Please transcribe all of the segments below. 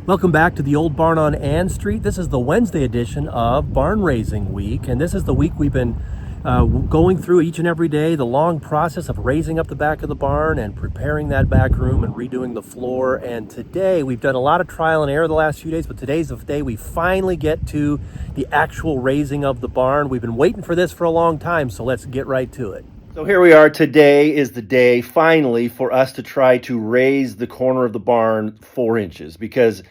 Welcome back to the old barn on Ann Street. This is the Wednesday edition of Barn Raising Week, and this is the week we've been going through each and every day, the long process of raising up the back of the barn and preparing that back room and redoing the floor. And today we've done a lot of trial and error the last few days, but today's the day we finally get to the actual raising of the barn. We've been waiting for this for a long time, so let's get right to it. So here we are. Today is the day finally for us to try to raise the corner of the barn 4 inches, because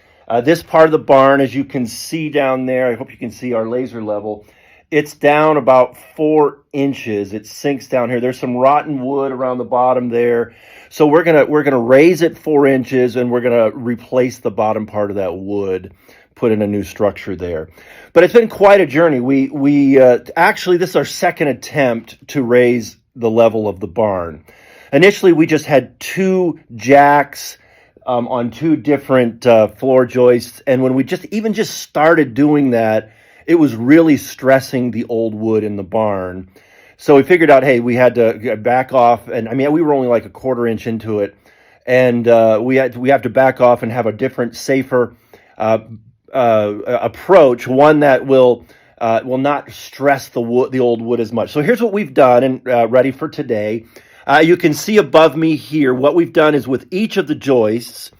this part of the barn, as you can see down there, I hope you can see our laser level, it's down about 4 inches. It sinks down here. There's some rotten wood around the bottom there. So we're gonna raise it 4 inches, and we're gonna replace the bottom part of that wood, put in a new structure there. But it's been quite a journey. We actually, this is our second attempt to raise the level of the barn. Initially, we just had 2 jacks on 2 different floor joists. And when we just started doing that, it was really stressing the old wood in the barn. So we figured out, hey, we had to back off. And I mean, we were only like a 1/4 inch into it. And we have to back off and have a different, safer approach, one that will not stress the old wood as much. So here's what we've done, and ready for today. You can see above me here, what we've done is with each of the joists,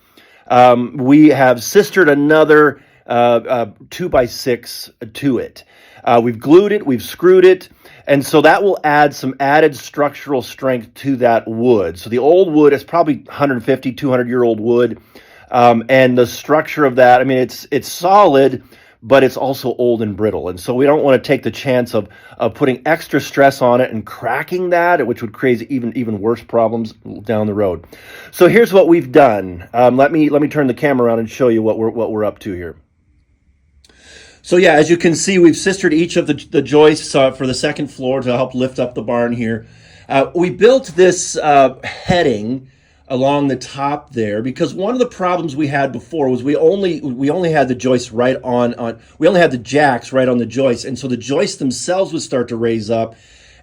we have sistered another 2x6 to it. We've glued it, we've screwed it, and so that will add some added structural strength to that wood. So the old wood is probably 150, 200-year-old wood, and the structure of that, I mean, it's solid, but it's also old and brittle. And so we don't want to take the chance of putting extra stress on it and cracking that, which would create even worse problems down the road. So here's what we've done. Let me turn the camera around and show you what we're up to here. So yeah, as you can see, we've sistered each of the joists for the second floor to help lift up the barn here. We built this heading along the top there, because one of the problems we had before was we only had the joists we only had the jacks right on the joists, and so the joists themselves would start to raise up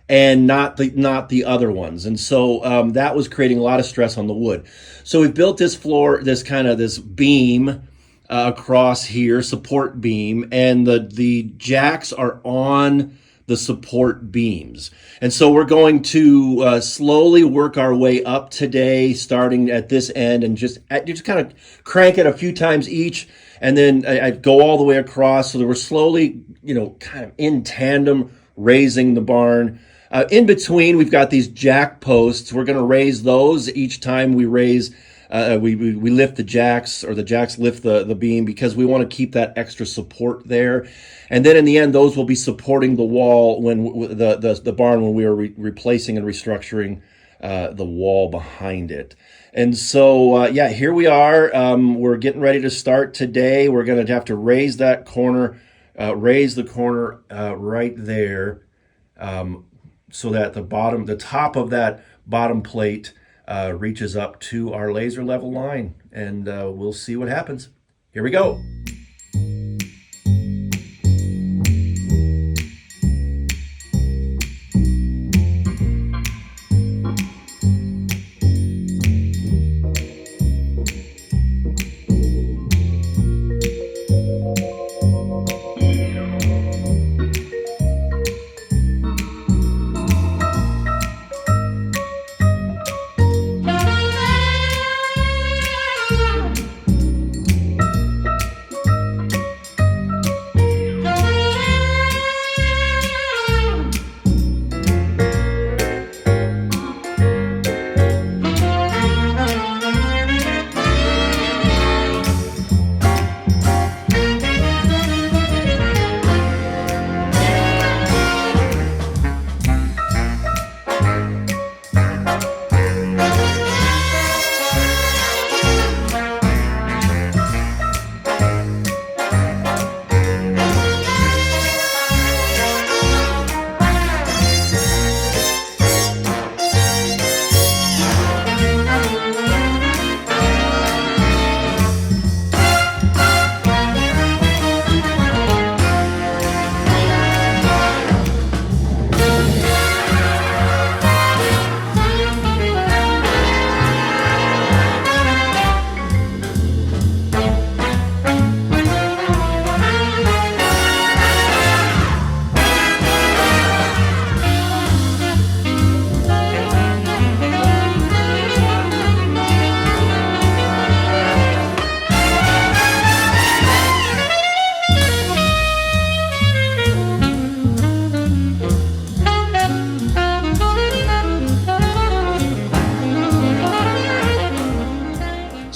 and not the other ones, and so that was creating a lot of stress on the wood. So we built this floor, this beam across here, support beam, and the jacks are on the support beams. And so we're going to slowly work our way up today, starting at this end, and just kind of crank it a few times each, and then I go all the way across, so that we're slowly, kind of in tandem raising the barn. In between, we've got these jack posts. We're going to raise those each time we raise. We lift the jacks, or the jacks lift the beam, because we want to keep that extra support there. And then in the end, those will be supporting the wall when the barn, when we are replacing and restructuring the wall behind it. And so, here we are. We're getting ready to start today. We're going to have to raise that corner, raise the corner right there, so that the top of that bottom plate reaches up to our laser level line, and we'll see what happens. Here we go.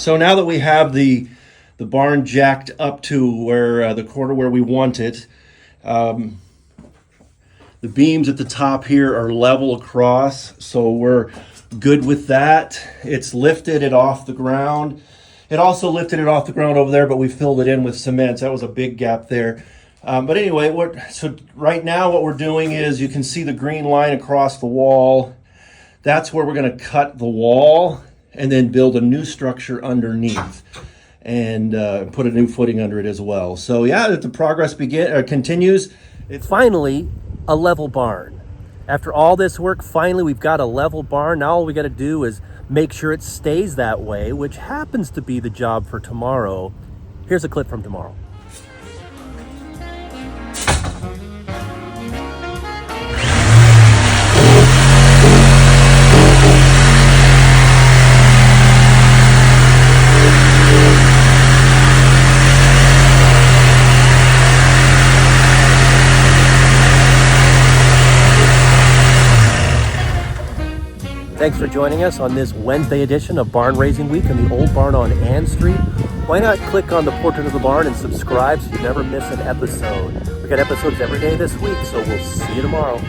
So now that we have the barn jacked up to where the quarter where we want it, the beams at the top here are level across, so we're good with that. It's lifted it off the ground. It also lifted it off the ground over there, but we filled it in with cement. So that was a big gap there. But anyway, so right now what we're doing is, you can see the green line across the wall. That's where we're going to cut the wall and then build a new structure underneath and put a new footing under it as well. So yeah, the progress continues. It's finally a level barn. After all this work, finally we've got a level barn. Now all we got to do is make sure it stays that way, which happens to be the job for tomorrow. Here's a clip from tomorrow. Thanks for joining us on this Wednesday edition of Barn Raising Week in the old barn on Ann Street. Why not click on the portrait of the barn and subscribe so you never miss an episode? We got episodes every day this week, so we'll see you tomorrow.